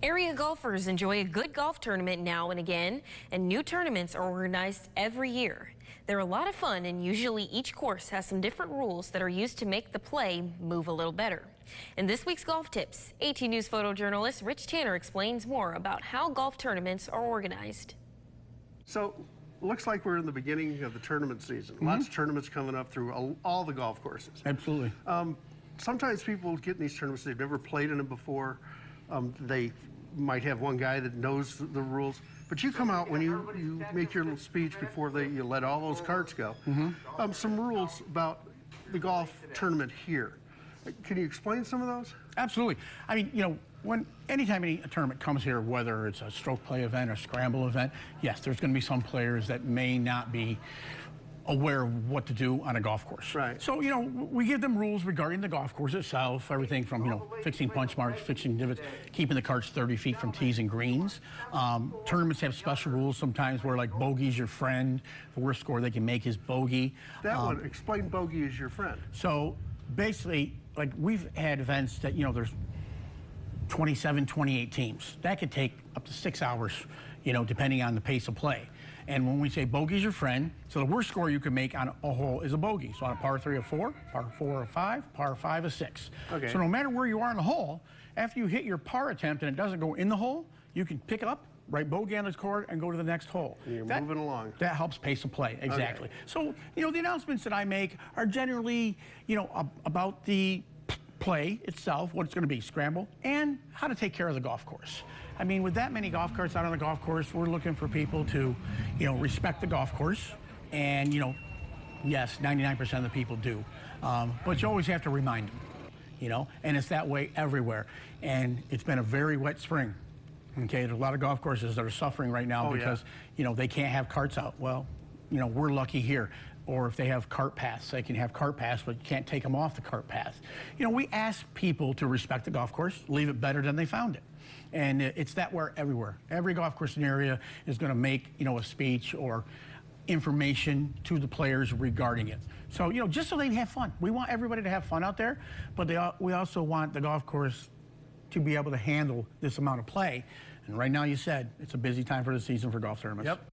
Area golfers enjoy a good golf tournament now and again, and new tournaments are organized every year. They're a lot of fun, and usually each course has some different rules that are used to make the play move a little better. In this week's Golf Tips, AT News photojournalist Rich Tanner explains more about how golf tournaments are organized. So, looks like we're in the beginning of the tournament season. Lots of tournaments coming up through all the golf courses. Absolutely. Sometimes people get in these tournaments, they've never played in them before. They might have one guy that knows the rules, but you come out when you make your little speech before you let all those carts go. Some rules about the golf tournament here. Can you explain some of those? Absolutely. I mean, anytime a tournament comes here, whether it's a stroke play event or scramble event, yes, there's going to be some players that may not be aware of what to do on a golf course. Right. So, we give them rules regarding the golf course itself, everything from, fixing punch marks, fixing divots, keeping the carts 30 feet from tees and greens. Tournaments have special rules sometimes where, like, bogey's your friend. The worst score they can make is bogey. That one, explain bogey is your friend. So, basically, like, we've had events that, there's 27, 28 teams. That could take up to 6 hours, depending on the pace of play. And when we say bogey's your friend, so the worst score you can make on a hole is a bogey. So on a par 3 a 4, par 4 a 5, par 5 a 6. Okay. So no matter where you are on the hole, after you hit your par attempt and it doesn't go in the hole, you can pick it up, write bogey on the court, and go to the next hole. And you're moving along. That helps pace of play, exactly. Okay. So, the announcements that I make are generally, about the play itself, what it's going to be, scramble, and how to take care of the golf course. I mean, with that many golf carts out on the golf course, we're looking for people to, respect the golf course. And, yes, 99% of the people do. But you always have to remind them, and it's that way everywhere. And it's been a very wet spring. Okay, there's a lot of golf courses that are suffering right now because, they can't have carts out. Well, we're lucky here. Or if they have cart paths, they can have cart paths, but you can't take them off the cart path. We ask people to respect the golf course, leave it better than they found it. And it's that way everywhere. Every golf course in the area is going to make, a speech or information to the players regarding it. So, just so they can have fun. We want everybody to have fun out there, but we also want the golf course to be able to handle this amount of play. And right now, you said, it's a busy time for the season for golf tournaments. Yep.